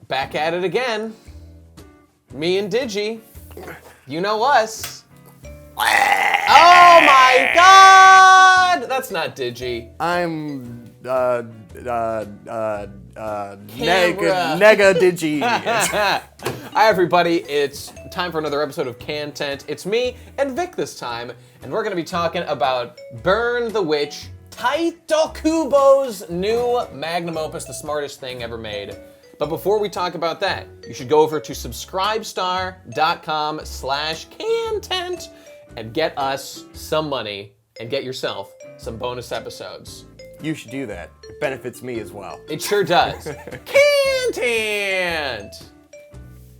Back at it again. Me and Digi. You know us. Oh my god! That's not Digi. I'm Camera. Digi. Hi everybody, it's time for another episode of KHANTENT. It's me and Vic this time, and we're gonna be talking about Burn the Witch, Tite Kubo's new magnum opus, the smartest thing ever made. But before we talk about that, you should go over to subscribestar.com/KHANTENT and get us some money and get yourself some bonus episodes. You should do that. It benefits me as well. It sure does. KHANTENT!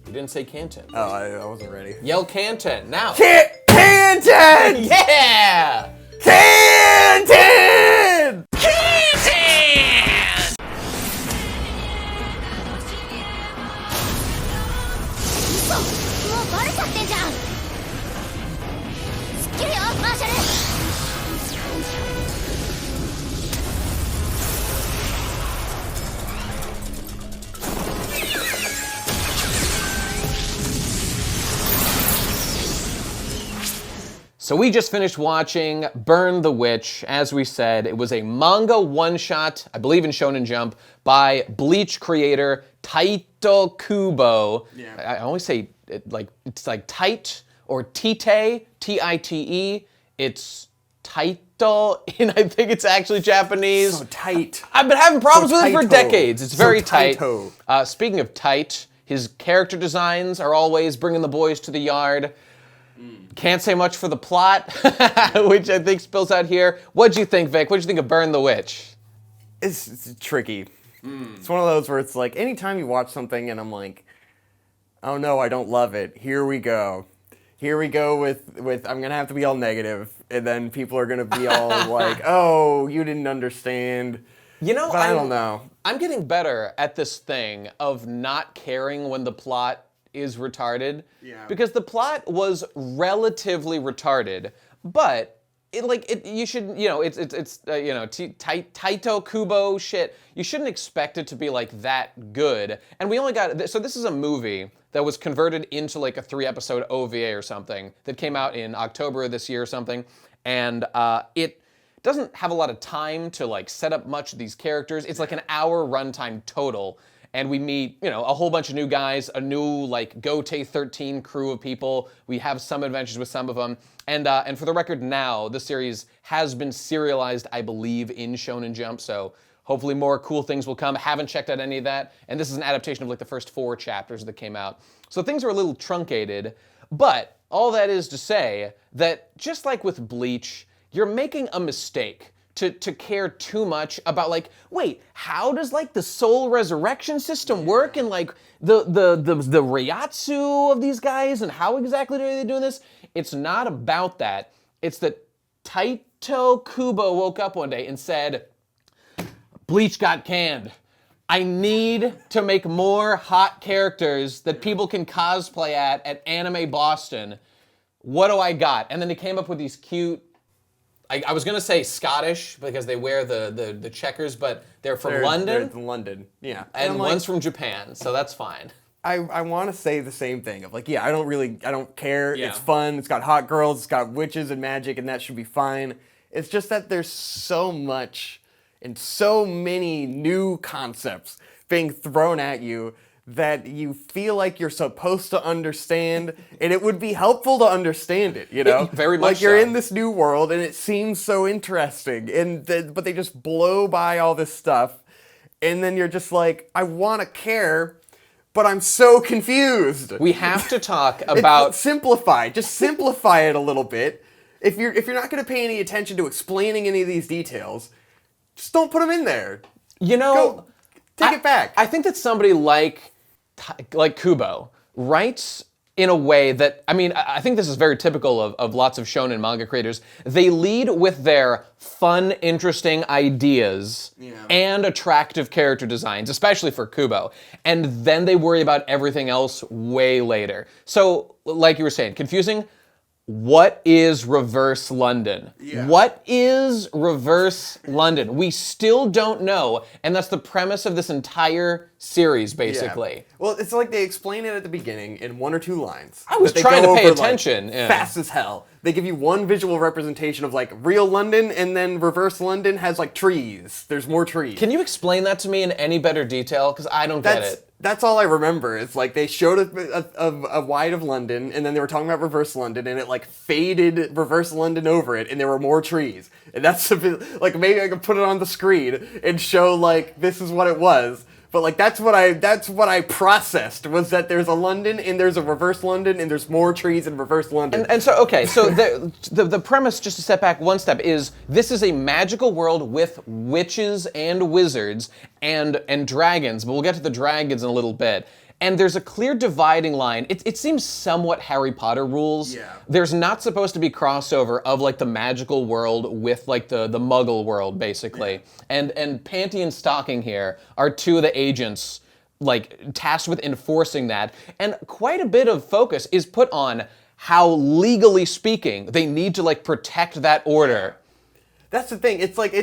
You didn't say KHANTENT. Oh, I wasn't ready. Yell KHANTENT now. KHANTENT! Yeah! KHANTENT! KHANTENT! So we just finished watching Burn the Witch. As we said, it was a manga one-shot, I believe in Shonen Jump, by Bleach creator Tite Kubo. Yeah. I always say it's like Tite or Tite, T-I-T-E. It's Taito, and I think it's actually Japanese. So tight. I've been having problems with it for Taito. decades. It's very tight. Taito. Speaking of tight, his character designs are always bringing the boys to the yard. Can't say much for the plot, which I think spills out here. What'd you think, Vic? What'd you think of Burn the Witch? It's tricky. It's one of those where it's like, anytime you watch something and I'm like, oh no, I don't love it. Here we go. Here we go with I'm gonna have to be all negative, and then people are gonna be all like, oh, you didn't understand. You know, but I don't know. I'm getting better at this thing of not caring when the plot is retarded. Yeah. Because the plot was relatively retarded, but you should, you know, it's Tite Kubo shit. You shouldn't expect it to be like that good. And we only got, so this is a movie that was converted into like a 3-episode OVA or something that came out in October of this year or something. And it doesn't have a lot of time to like set up much of these characters. It's like an hour runtime total. And we meet, you know, a whole bunch of new guys, a new, like, Gote 13 crew of people. We have some adventures with some of them. And for the record now, the series has been serialized, I believe, in Shonen Jump, so hopefully more cool things will come. Haven't checked out any of that. And this is an adaptation of, like, the first 4 chapters that came out. So things are a little truncated. But all that is to say that, just like with Bleach, you're making a mistake to care too much about, like, wait, how does like the soul resurrection system work, and like the Reiatsu of these guys, and how exactly are they doing this? It's not about that. It's that Tite Kubo woke up one day and said, Bleach got canned. I need to make more hot characters that people can cosplay at Anime Boston. What do I got? And then they came up with these cute, I was gonna say Scottish because they wear the checkers, but they're from London. They're from London, yeah. And one's from Japan, so that's fine. I want to say the same thing of like, yeah, I don't care. Yeah. It's fun. It's got hot girls. It's got witches and magic, and that should be fine. It's just that there's so much and so many new concepts being thrown at you that you feel like you're supposed to understand, and it would be helpful to understand it, you know? Very much like you're so. in this new world, and it seems so interesting, but they just blow by all this stuff, and then you're just like, I want to care, but I'm so confused. We have to talk about... Simplify. Just simplify it a little bit. If you're not going to pay any attention to explaining any of these details, just don't put them in there. You know... Take it back. I think that somebody like Kubo writes in a way that, I mean, I think this is very typical of lots of shonen manga creators. They lead with their fun, interesting ideas and attractive character designs, especially for Kubo. And then they worry about everything else way later. So, like you were saying, confusing. What is reverse London? Yeah. What is reverse London? We still don't know, and that's the premise of this entire series, basically. Yeah. Well, it's like they explain it at the beginning in 1 or 2 lines. I was trying to pay attention. Like, fast as hell. They give you one visual representation of like real London, and then reverse London has like trees. There's more trees. Can you explain that to me in any better detail? Because I don't get it. That's all I remember. It's like they showed a wide of London, and then they were talking about reverse London, and it like faded reverse London over it, and there were more trees. And that's a bit, like, maybe I could put it on the screen and show like this is what it was. But like that's what I processed, was that there's a London and there's a reverse London and there's more trees in reverse London. And so okay, so the premise, just to step back one step, is this is a magical world with witches and wizards and dragons, but we'll get to the dragons in a little bit. And there's a clear dividing line. It seems somewhat Harry Potter rules. Yeah. There's not supposed to be crossover of like the magical world with like the Muggle world, basically. Yeah. And Panty and Stocking here are 2 of the agents like tasked with enforcing that. And quite a bit of focus is put on how, legally speaking, they need to like protect that order. That's the thing. It's like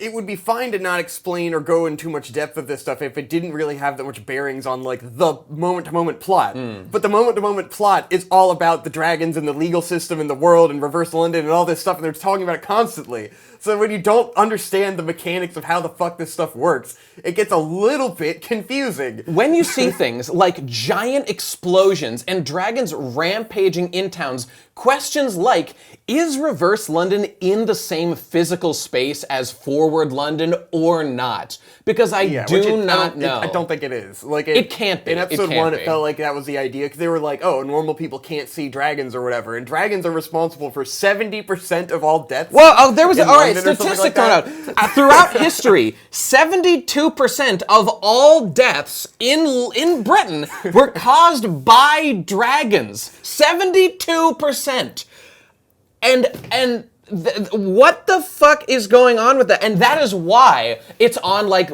it would be fine to not explain or go in too much depth of this stuff if it didn't really have that much bearings on like the moment-to-moment plot. But the moment-to-moment plot is all about the dragons and the legal system and the world and reverse London and all this stuff, and they're talking about it constantly. So when you don't understand the mechanics of how the fuck this stuff works, it gets a little bit confusing. When you see things like giant explosions and dragons rampaging in towns, questions like, is reverse London in the same physical space as forward London or not? Because I do not know. I don't think it is. Like it can't be. In episode 1, it felt like that was the idea, because they were like, oh, normal people can't see dragons or whatever, and dragons are responsible for 70% of all deaths. Well, there was statistic thrown out. Throughout history, 72% of all deaths in Britain were caused by dragons. 72%. And what the fuck is going on with that? And that is why it's on like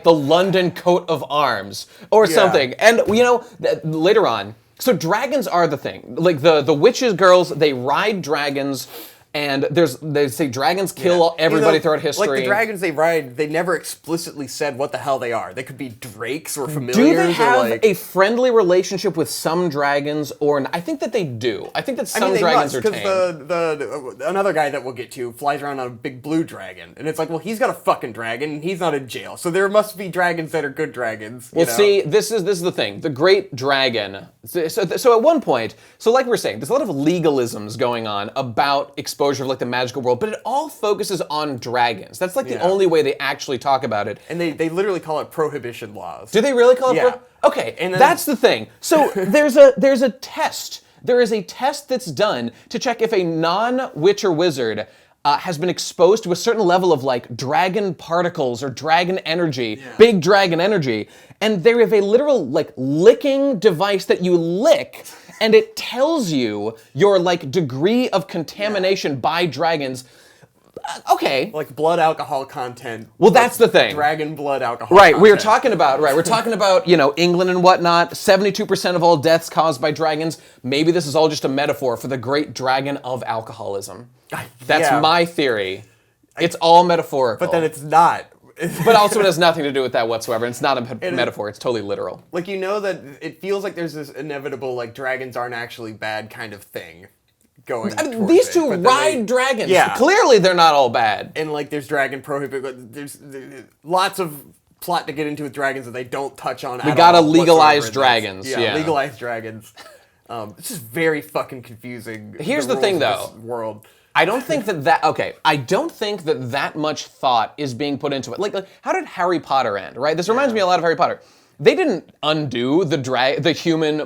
the London coat of arms or something. And you know, later on, so dragons are the thing. Like the witches girls, they ride dragons. And they say dragons kill everybody throughout history. Like the dragons they ride, they never explicitly said what the hell they are. They could be drakes or familiars. Do they have a friendly relationship with some dragons, or I think that they do. I think that some dragons are tame. Because another guy that we'll get to flies around on a big blue dragon, and it's like, well, he's got a fucking dragon, and he's not in jail, so there must be dragons that are good dragons. Well, see, this is the thing. The Great Dragon. So at one point, so like we're saying, there's a lot of legalisms going on about exposure of like the magical world, but it all focuses on dragons. That's like the only way they actually talk about it. And they literally call it prohibition laws. Do they really call it Okay, and then, that's the thing. So there's a test. There is a test that's done to check if a non-witcher wizard has been exposed to a certain level of like dragon particles or dragon energy, big dragon energy, and there is a literal like licking device that you lick, and it tells you your like degree of contamination by dragons. Okay. Like blood alcohol content. Well, that's the thing. Dragon blood alcohol Right, content. we're talking about, you know, England and whatnot. 72% of all deaths caused by dragons. Maybe this is all just a metaphor for the great dragon of alcoholism. That's my theory. It's all metaphorical. But then it's not. But also it has nothing to do with that whatsoever. It's not a metaphor. It's totally literal. Like, you know that it feels like there's this inevitable, like, dragons aren't actually bad kind of thing going these two ride dragons. Yeah. Clearly they're not all bad. And, like, there's dragon prohibit. There's lots of plot to get into with dragons that they don't touch on at all. We gotta legalize dragons. Yeah, legalize dragons. It's just very fucking confusing. Here's the thing, though. World. I don't think I don't think that much thought is being put into it. Like how did Harry Potter end, right? This reminds me a lot of Harry Potter. They didn't undo the human, the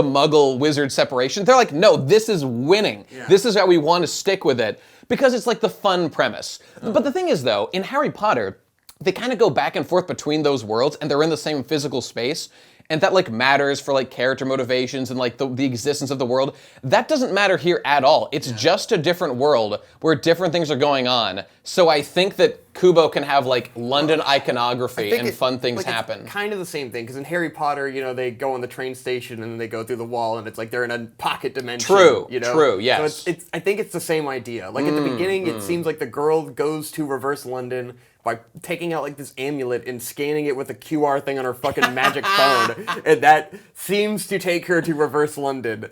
Muggle wizard separation. They're like, no, this is winning. Yeah. This is how we want to stick with it. Because it's like the fun premise. But the thing is, though, in Harry Potter, they kind of go back and forth between those worlds, and they're in the same physical space. And that like matters for like character motivations and like the existence of the world. That doesn't matter here at all. It's just a different world where different things are going on. So I think that Kubo can have like London iconography and fun things happen. It's kind of the same thing, because in Harry Potter, you know, they go on the train station and then they go through the wall, and it's like they're in a pocket dimension. True, you know? true, yes. So I think it's the same idea. Like at the beginning, it seems like the girl goes to reverse London by taking out like this amulet and scanning it with a QR thing on her fucking magic phone, and that seems to take her to reverse London.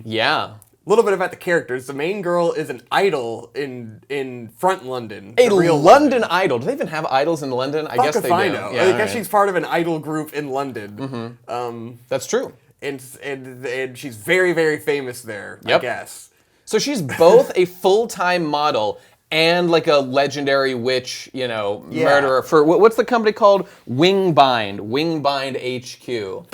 Yeah. A little bit about the characters. The main girl is an idol in front London. A real London idol. Do they even have idols in London? I guess they do. Yeah, I guess she's part of an idol group in London. That's true. And she's very, very famous there, I guess. So she's both a full-time model and like a legendary witch, murderer for, what's the company called? Wingbind HQ.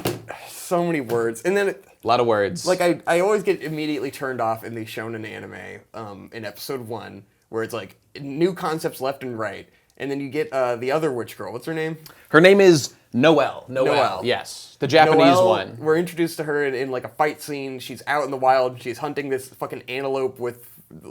So many words. And then... A lot of words. Like, I always get immediately turned off in the shonen anime in episode 1, where it's like new concepts left and right. And then you get the other witch girl. What's her name? Her name is Noelle. Yes. The Japanese one. We're introduced to her in like a fight scene. She's out in the wild. She's hunting this fucking antelope with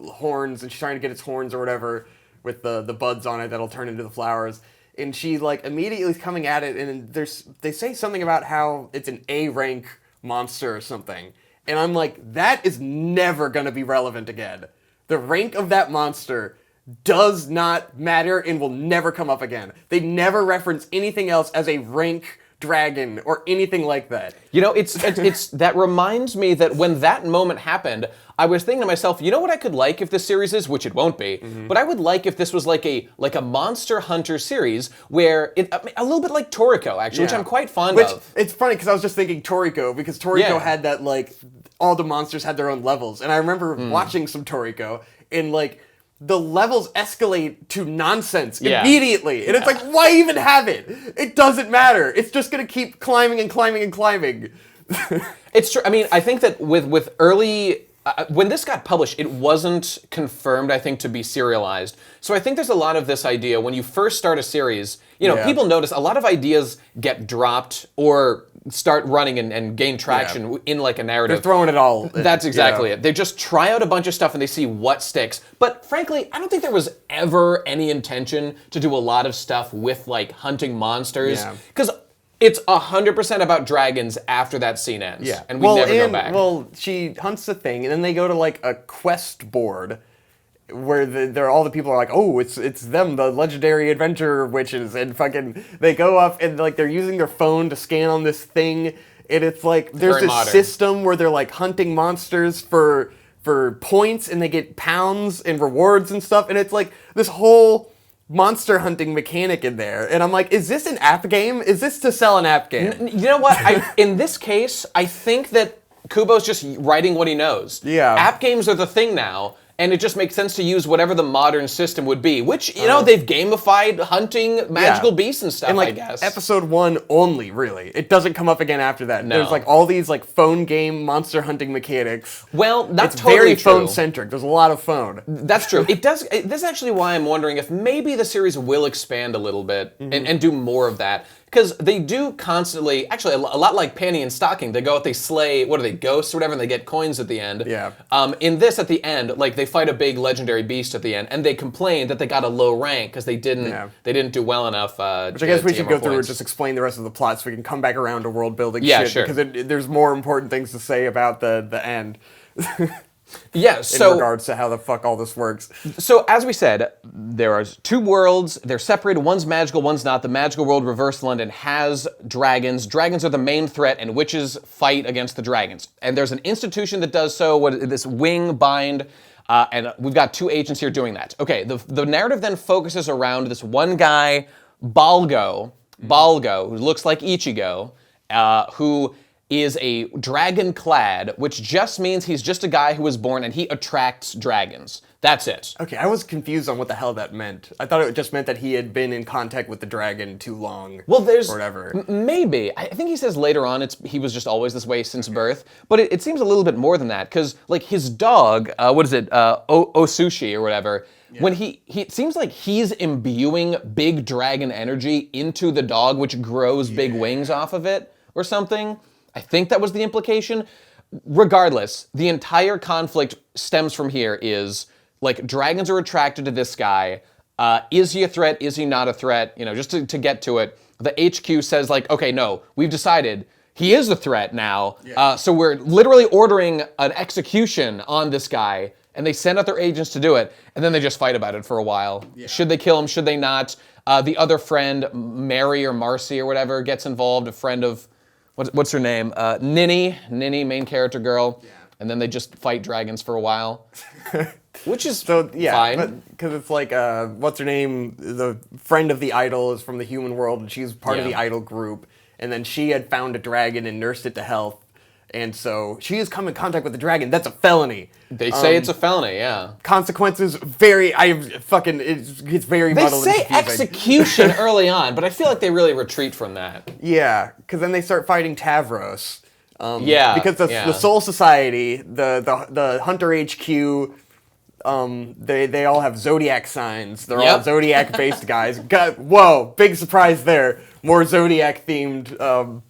horns, and she's trying to get its horns or whatever with the buds on it that'll turn into the flowers. And she like immediately is coming at it, and they say something about how it's an A rank monster or something. And I'm like, that is never going to be relevant again. The rank of that monster does not matter and will never come up again. They never reference anything else as a rank dragon or anything like that. It's that reminds me that when that moment happened, I was thinking to myself, you know what I could like if this series is, which it won't be, but I would like if this was like a Monster Hunter series where a little bit like Toriko actually, which I'm quite fond of. It's funny because I was just thinking Toriko because Toriko had that like all the monsters had their own levels, and I remember watching some Toriko and like the levels escalate to nonsense immediately. And it's like, why even have it? It doesn't matter. It's just going to keep climbing and climbing and climbing. It's true. I mean, I think that with early... when this got published, it wasn't confirmed, I think, to be serialized. So I think there's a lot of this idea, when you first start a series, people notice a lot of ideas get dropped or start running and gain traction in like a narrative. They're throwing it all. That's exactly it. They just try out a bunch of stuff and they see what sticks. But frankly, I don't think there was ever any intention to do a lot of stuff with like hunting monsters. Because it's 100% about dragons after that scene ends. Yeah. And we never go back. Well, she hunts the thing, and then they go to like a quest board where all the people are like, oh, it's them, the legendary adventure witches, and fucking they go up and like they're using their phone to scan on this thing, and it's like there's this system where they're like hunting monsters for points, and they get pounds and rewards and stuff, and it's like this whole monster hunting mechanic in there, and I'm like, is this an app game? Is this to sell an app game? You know what? In this case, I think that Kubo's just writing what he knows. Yeah. App games are the thing now, and it just makes sense to use whatever the modern system would be, which, they've gamified hunting magical beasts and stuff, and like, I guess. Episode 1 only, really. It doesn't come up again after that. No. There's like all these like phone game monster hunting mechanics. Well, that's it's totally very true. phone-centric. There's a lot of phone. That's true. It does. This is actually why I'm wondering if maybe the series will expand a little bit and do more of that. Because they do constantly, actually a lot like Panty and Stocking, they go out, they slay, what are they, ghosts or whatever, and they get coins at the end. Yeah. In this, at the end, like they fight a big legendary beast at the end, and they complain that they got a low rank because they didn't do well enough. Which I guess we should go through and just explain the rest of the plot so we can come back around to world building shit. Sure. Because there's more important things to say about the end. Yeah, so... in regards to how the fuck all this works. So, as we said, there are two worlds. They're separated. One's magical, one's not. The magical world, Reverse London, has dragons. Dragons are the main threat, and witches fight against the dragons. And there's an institution that does so, this Wingbind, and we've got two agents here doing that. Okay, the narrative then focuses around this one guy, Balgo, who looks like Ichigo, who is a dragon-clad, which just means he's just a guy who was born and he attracts dragons. That's it. Okay, I was confused on what the hell that meant. I thought it just meant that he had been in contact with the dragon too long. Well, there's... or whatever. Maybe. I think he says later on he was just always this way since birth. But it seems a little bit more than that, because like his dog, Osushi or whatever, when it seems like he's imbuing big dragon energy into the dog, which grows big wings off of it or something. I think that was the implication. Regardless, the entire conflict stems from here is, like, dragons are attracted to this guy. Is he a threat? Is he not a threat? Just to get to it, the HQ says, like, okay, no, we've decided he is a threat now. So we're literally ordering an execution on this guy. and they send out their agents to do it, and then they just fight about it for a while. Yeah. Should they kill him? Should they not? The other friend, Mary or Marcy or whatever, gets involved. A friend of, what's her name? Ninny, main character girl. Yeah. And then they just fight dragons for a while, which is fine. Because it's like, what's her name? The friend of the idol is from the human world, and she's part of the idol group. And then she had found a dragon and nursed it to health. And so she has come in contact with the dragon. That's a felony. They say it's a felony, yeah. Consequences, it's very muddled. They say execution early on, but I feel like they really retreat from that. Yeah, because then they start fighting Tavros. Because the Soul Society, the Hunter HQ, they all have zodiac signs. They're all zodiac-based guys. Whoa, big surprise there. More zodiac-themed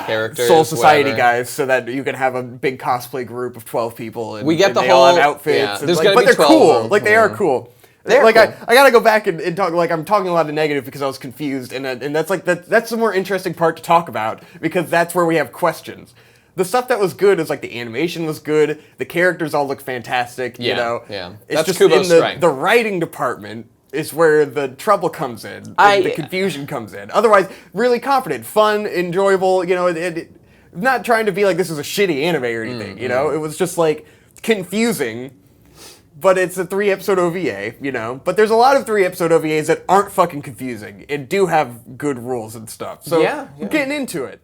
characters, Soul Society guys, so that you can have a big cosplay group of 12 people. And, we get the they whole all have outfits. Yeah, and but they're cool. Like they are cool. Like cool. I gotta go back and talk. Like I'm talking a lot of negative because I was confused, and that's like that's the more interesting part to talk about because that's where we have questions. The stuff that was good is like the animation was good, the characters all look fantastic. You know, it's that's just Kubo's in the writing department is where the trouble comes in, and the confusion comes in. Otherwise, really confident, fun, enjoyable. You know, not trying to be like this is a shitty anime or anything. You know, it was just like confusing. But it's a 3-episode OVA, you know? But there's a lot of 3-episode OVAs that aren't fucking confusing and do have good rules and stuff. So, getting into it.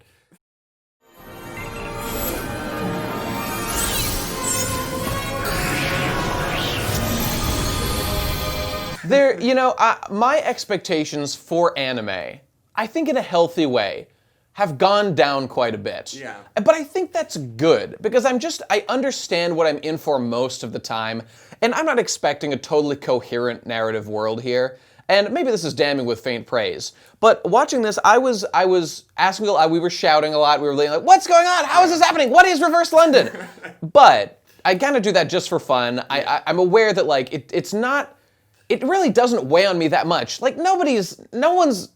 My expectations for anime, I think in a healthy way, have gone down quite a bit. Yeah. But I think that's good, because I understand what I'm in for most of the time, and I'm not expecting a totally coherent narrative world here. And maybe this is damning with faint praise, but watching this, I was asking, we were shouting a lot, we were like, what's going on? How is this happening? What is Reverse London? But I kind of do that just for fun. I'm aware that like, it really doesn't weigh on me that much. Like no one's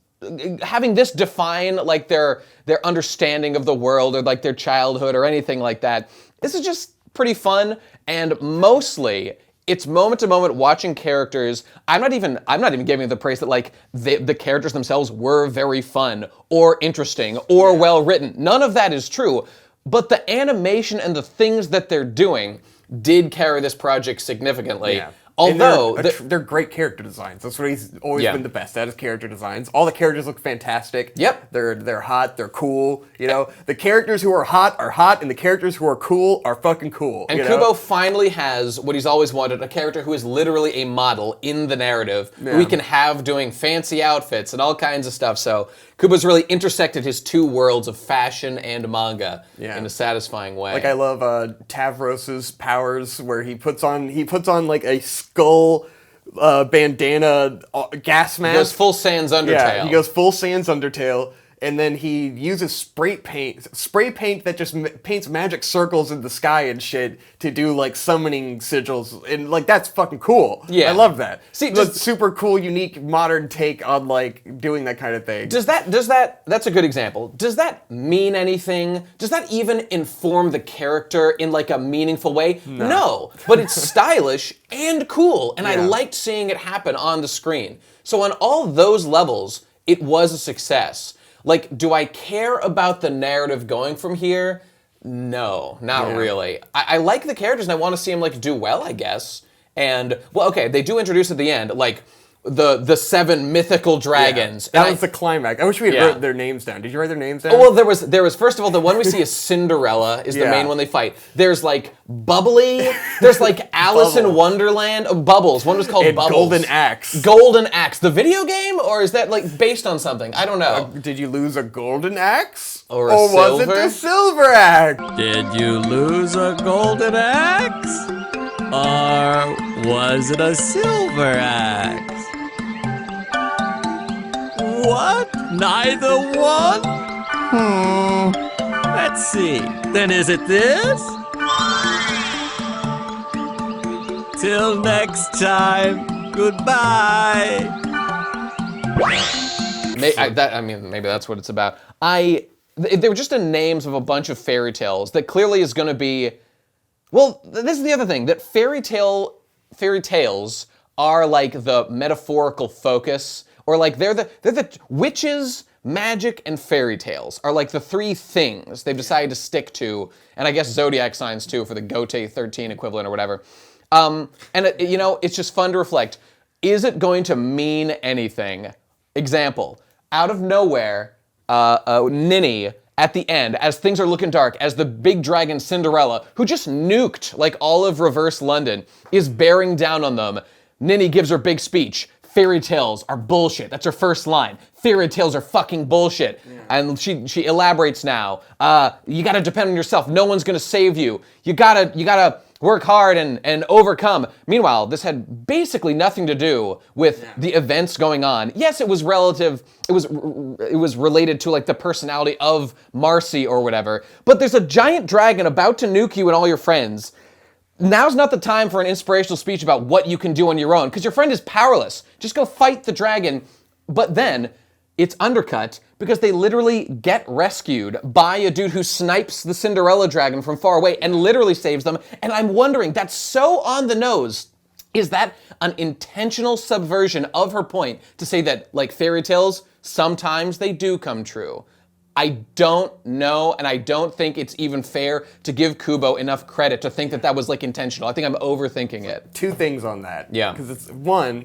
having this define like their understanding of the world or like their childhood or anything like that. This is just pretty fun, and mostly it's moment to moment watching characters. I'm not even giving the praise that like the characters themselves were very fun or interesting or well written. None of that is true, but the animation and the things that they're doing did carry this project significantly. Yeah. Although they're great character designs. That's what he's always been the best at, is character designs. All the characters look fantastic. Yep. They're hot, they're cool. You know, the characters who are hot, and the characters who are cool are fucking cool. And Kubo finally has what he's always wanted, a character who is literally a model in the narrative, who he can have doing fancy outfits and all kinds of stuff. So Kubo's really intersected his two worlds of fashion and manga in a satisfying way. Like I love Tavros's powers, where he puts on like a skull bandana gas mask. He goes full Sans Undertale. Yeah, he goes full Sans Undertale. And then he uses spray paint that just paints magic circles in the sky and shit to do like summoning sigils, and like that's fucking cool. Yeah, I love that. See, that's super cool, unique, modern take on like doing that kind of thing. That's a good example. Does that mean anything? Does that even inform the character in like a meaningful way? No, but it's stylish and cool, and I liked seeing it happen on the screen. So on all those levels, it was a success. Like, do I care about the narrative going from here? No, not really. I like the characters and I want to see them like do well, I guess. And, well, okay, they do introduce at the end, like, the 7 mythical dragons. That was the climax. I wish we had wrote their names down. Did you write their names down? Oh, well, there was first of all, the one we see is Cinderella, is the main one they fight. There's like Bubbly, there's like Alice in Wonderland, Bubbles. One was called Bubbles. Golden Axe. Golden Axe. The video game? Or is that like based on something? I don't know. Did you lose a golden axe? Or was it the silver axe? Did you lose a golden axe? Or was it a silver axe? What? Neither one? Let's see. Then is it this? Till next time, goodbye. Maybe that's what it's about. They were just the names of a bunch of fairy tales that clearly is going to be Well, this is the other thing, that fairy tales are like the metaphorical focus, or like they're the witches, magic, and fairy tales are like the three things they've decided to stick to, and I guess zodiac signs too for the Gote 13 equivalent or whatever. And it's just fun to reflect. Is it going to mean anything? Example, out of nowhere, Ninny, at the end, as things are looking dark, as the big dragon Cinderella, who just nuked like all of reverse London, is bearing down on them, Ninny gives her big speech. Fairy tales are bullshit. That's her first line. Fairy tales are fucking bullshit. Yeah. And she elaborates now. You gotta depend on yourself. No one's gonna save you. You gotta work hard and overcome. Meanwhile, this had basically nothing to do with the events going on. Yes, it was relative. It was related to like the personality of Marcy or whatever. But there's a giant dragon about to nuke you and all your friends. Now's not the time for an inspirational speech about what you can do on your own, because your friend is powerless. Just go fight the dragon. But then it's undercut because they literally get rescued by a dude who snipes the Cinderella dragon from far away and literally saves them. And I'm wondering, that's so on the nose. Is that an intentional subversion of her point to say that, like fairy tales, sometimes they do come true? I don't know, and I don't think it's even fair to give Kubo enough credit to think that that was like intentional. I think I'm overthinking it. Two things on that. Yeah. Because it's one,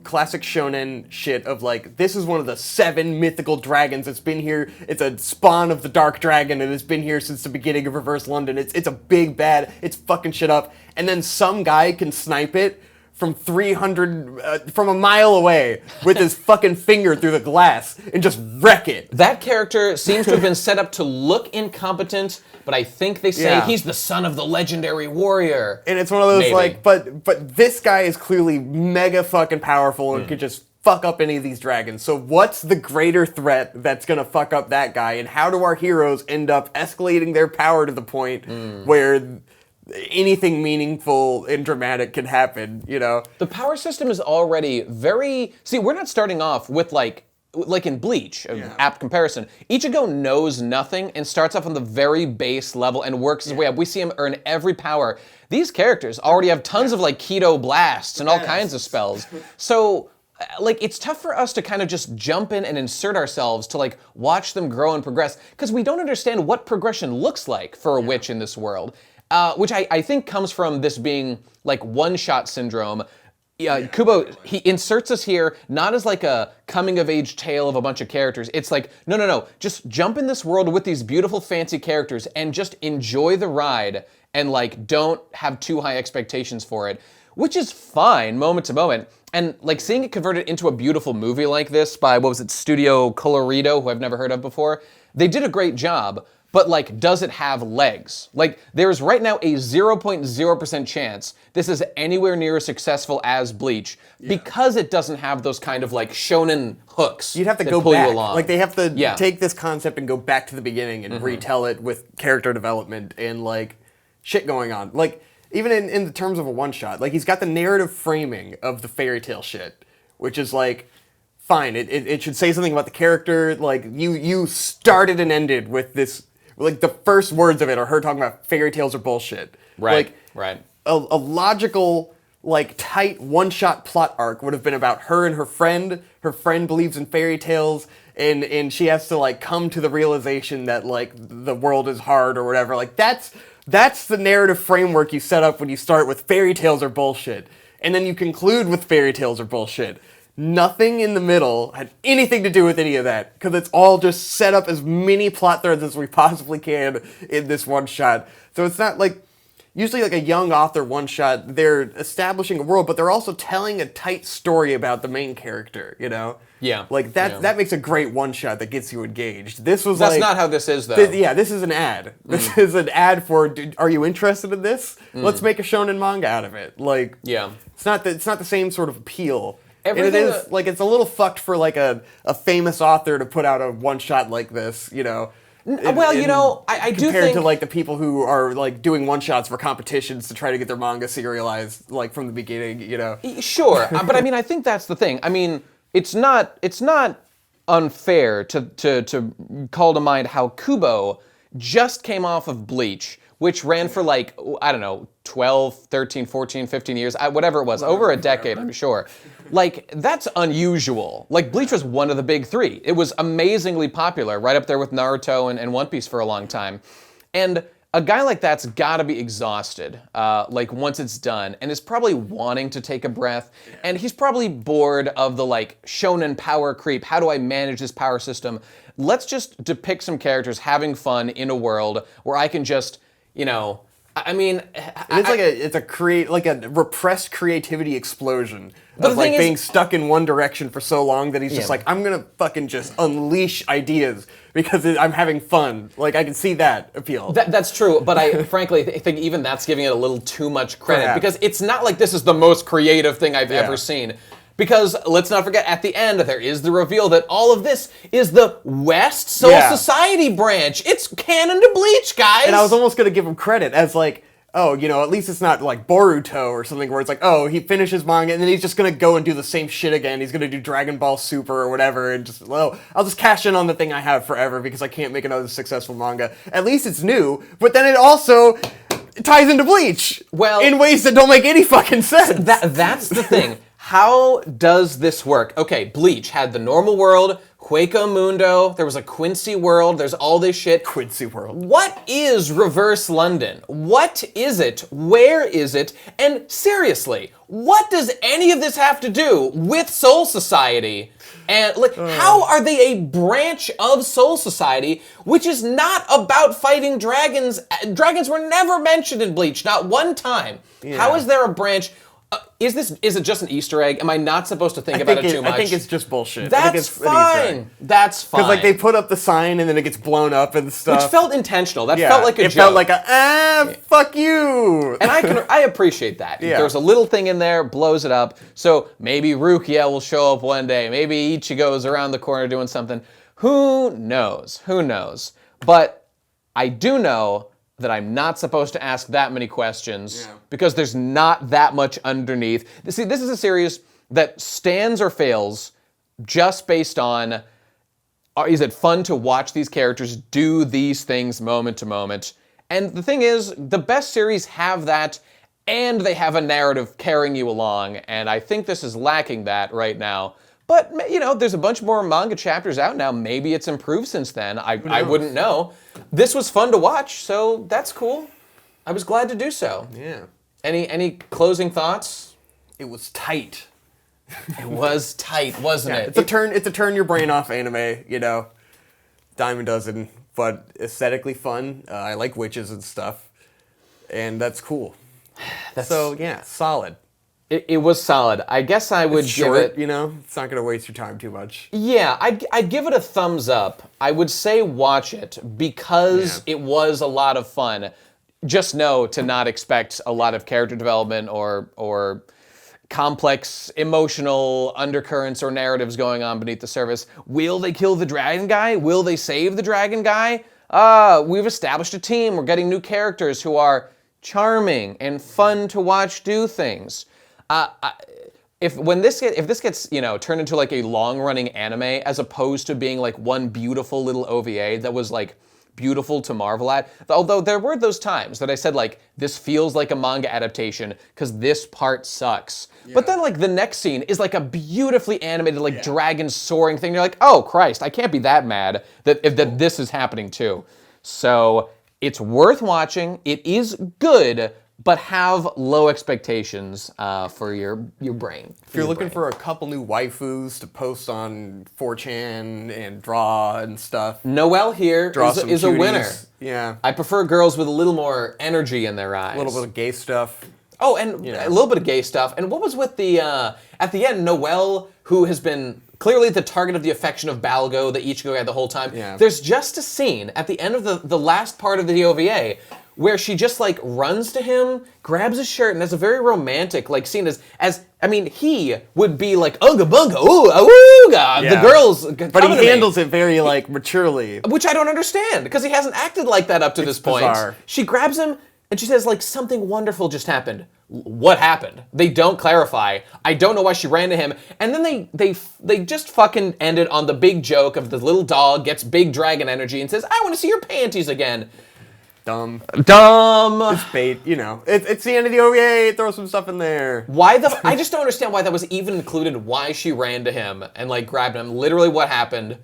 classic shonen shit of like, this is one of the 7 mythical dragons that's been here. It's a spawn of the Dark Dragon, and it's been here since the beginning of Reverse London. It's a big bad. It's fucking shit up. And then some guy can snipe it from 300, from a mile away with his fucking finger through the glass and just wreck it. That character seems to have been set up to look incompetent, but I think they say he's the son of the legendary warrior. And it's one of those like, but this guy is clearly mega fucking powerful and could just fuck up any of these dragons. So what's the greater threat that's gonna fuck up that guy, and how do our heroes end up escalating their power to the point where anything meaningful and dramatic can happen, The power system is already very... See, we're not starting off with like in Bleach, apt comparison. Ichigo knows nothing and starts off on the very base level and works his way up. We see him earn every power. These characters already have tons of like keto blasts and all kinds of spells. So like, it's tough for us to kind of just jump in and insert ourselves to like watch them grow and progress, because we don't understand what progression looks like for a witch in this world. Which I think comes from this being like one-shot syndrome. Kubo, he inserts us here not as like a coming-of-age tale of a bunch of characters. It's like, no, just jump in this world with these beautiful, fancy characters and just enjoy the ride and like don't have too high expectations for it, which is fine moment to moment. And like seeing it converted into a beautiful movie like this by, Studio Colorido, who I've never heard of before, they did a great job. But like, does it have legs? Like, there's right now a 0.0% chance this is anywhere near as successful as Bleach because it doesn't have those kind of like shonen hooks. You'd have to that go pull back. You along. Like, they have to take this concept and go back to the beginning and retell it with character development and like shit going on. Like, even in the terms of a one-shot, like he's got the narrative framing of the fairy tale shit, which is like, fine, it should say something about the character. Like, you started and ended with this. Like, the first words of it are her talking about fairy tales are bullshit. Right, like, right. A logical, like, tight one-shot plot arc would have been about her and her friend. Her friend believes in fairy tales, and she has to, like, come to the realization that, like, the world is hard or whatever. Like, that's the narrative framework you set up when you start with fairy tales are bullshit. And then you conclude with fairy tales are bullshit. Nothing in the middle had anything to do with any of that, because it's all just set up as many plot threads as we possibly can in this one shot. So it's not like, usually like a young author one shot, they're establishing a world, but they're also telling a tight story about the main character, Yeah. Like that makes a great one shot that gets you engaged. That's not how this is, though. This is an ad. This is an ad for, are you interested in this? Let's make a shonen manga out of it. Like, it's not the same sort of appeal. It is like, it's a little fucked for like a famous author to put out a one shot like this, I do think, compared to like the people who are like doing one shots for competitions to try to get their manga serialized like from the beginning, Sure, but I mean, I think that's the thing. I mean, it's not unfair to call to mind how Kubo just came off of Bleach, which ran for like, I don't know, 12, 13, 14, 15 years, whatever it was, over a decade, I'm sure. Like, that's unusual. Like, Bleach was one of the big three. It was amazingly popular, right up there with Naruto and One Piece for a long time. And a guy like that's gotta be exhausted, like, once it's done, and is probably wanting to take a breath, and he's probably bored of the, like, shonen power creep. How do I manage this power system? Let's just depict some characters having fun in a world where I can just, you know, I mean... It's like a repressed creativity explosion. But of, like, being stuck in one direction for so long that he's just like, I'm gonna fucking just unleash ideas because I'm having fun. Like, I can see that appeal. That's true, but I frankly think even that's giving it a little too much credit, because it's not like this is the most creative thing I've ever seen. Because let's not forget, at the end, there is the reveal that all of this is the West Soul Society branch. It's canon to Bleach, guys! And I was almost gonna give him credit as like, oh, you know, at least it's not like Boruto or something where it's like, oh, he finishes manga and then he's just gonna go and do the same shit again. He's gonna do Dragon Ball Super or whatever and just, well, I'll just cash in on the thing I have forever because I can't make another successful manga. At least it's new, but then it also ties into Bleach. Well, in ways that don't make any fucking sense. That's the thing. How does this work? Okay, Bleach had the normal world, Hueco Mundo, there was a Quincy world, there's all this shit. Quincy world. What is Reverse London? What is it? Where is it? And seriously, what does any of this have to do with Soul Society? And like, how are they a branch of Soul Society, which is not about fighting dragons? Dragons were never mentioned in Bleach, not one time. Yeah. How is there a branch? Is it just an Easter egg? Am I not supposed to think about it too much? I think it's just bullshit. That's fine. That's fine. Because like they put up the sign and then it gets blown up and stuff. Which felt intentional. That felt like a joke. It felt like fuck you. And I appreciate that. Yeah. There's a little thing in there, blows it up. So maybe Rukia will show up one day. Maybe Ichigo's around the corner doing something. Who knows? Who knows? But I do know that I'm not supposed to ask that many questions because there's not that much underneath. See, this is a series that stands or fails just based on, is it fun to watch these characters do these things moment to moment? And the thing is, the best series have that, and they have a narrative carrying you along, and I think this is lacking that right now. But, you know, there's a bunch more manga chapters out now. Maybe it's improved since then. I wouldn't know. This was fun to watch, so that's cool. I was glad to do so. Yeah. Any closing thoughts? It was tight. It was tight, wasn't it? It's a turn your brain off anime, you know. Dime a dozen, but aesthetically fun. I like witches and stuff. And that's cool. So, yeah, solid. It was solid. I guess I would give it... you know? It's not going to waste your time too much. Yeah, I'd give it a thumbs up. I would say watch it because it was a lot of fun. Just know to not expect a lot of character development or complex emotional undercurrents or narratives going on beneath the surface. Will they kill the dragon guy? Will they save the dragon guy? We've established a team. We're getting new characters who are charming and fun to watch do things. If this gets, you know, turned into like a long-running anime as opposed to being like one beautiful little OVA that was like beautiful to marvel at, although there were those times that I said like, this feels like a manga adaptation because this part sucks. Yeah. But then like the next scene is like a beautifully animated like dragon soaring thing. You're like, oh Christ, I can't be that mad that this is happening too. So it's worth watching. It is good. But have low expectations for your brain. If you're looking for a couple new waifus to post on 4chan and draw and stuff. Noelle here is a winner. Yeah. I prefer girls with a little more energy in their eyes. A little bit of gay stuff. Oh, and a little bit of gay stuff. And what was with the, at the end, Noelle, who has been clearly the target of the affection of Balgo, the Ichigo guy the whole time. Yeah. There's just a scene at the end of the last part of the OVA where she just like runs to him, grabs his shirt, and has a very romantic like scene as I mean, he would be like, ooga booga, ooh, ooga, the girls. But he handles it very like maturely. Which I don't understand, because he hasn't acted like that up to this point. Bizarre. She grabs him and she says like, something wonderful just happened. What happened? They don't clarify. I don't know why she ran to him. And then they just fucking ended on the big joke of the little dog gets big dragon energy and says, I want to see your panties again. Dumb. Dumb. Bait, you know. It's the end of the OVA, throw some stuff in there. I just don't understand why that was even included, why she ran to him and, like, grabbed him. Literally what happened.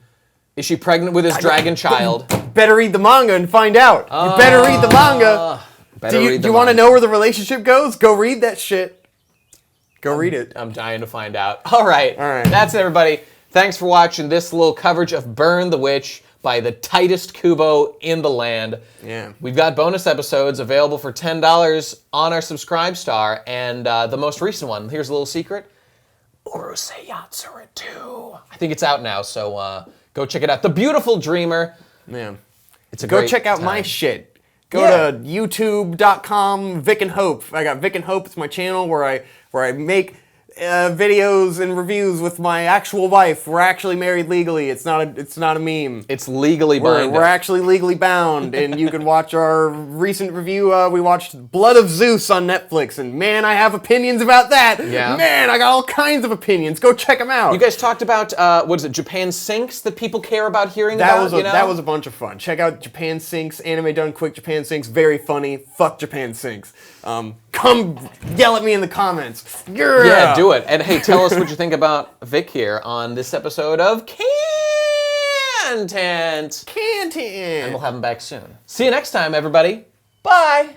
Is she pregnant with his dragon child? Better read the manga and find out. You better read the manga. Do you want to know where the relationship goes? Go read that shit. Go read it. I'm dying to find out. All right. All right. That's it, everybody. Thanks for watching this little coverage of Burn the Witch by the tightest Kubo in the land. Yeah. We've got bonus episodes available for $10 on our Subscribe Star, and the most recent one, here's a little secret, Urusei Yatsura 2. I think it's out now, so go check it out. The Beautiful Dreamer. Man. It's a Go great check out time. my shit. Go to youtube.com, Vic and Hope. I got Vic and Hope. It's my channel where I make videos and reviews with my actual wife. We're actually married legally. It's not a meme. It's legally binding. We're actually legally bound, and you can watch our recent review. We watched Blood of Zeus on Netflix, and man, I have opinions about that. Yeah. Man, I got all kinds of opinions. Go check them out. You guys talked about, what is it, Japan Sinks that people care about hearing about? That was a bunch of fun. Check out Japan Sinks, anime done quick. Japan Sinks, very funny. Fuck Japan Sinks. Come yell at me in the comments. Yeah, do it. And hey, tell us what you think about Vic here on this episode of KHANTEHNT. KHANTEHNT. And we'll have him back soon. See you next time, everybody. Bye.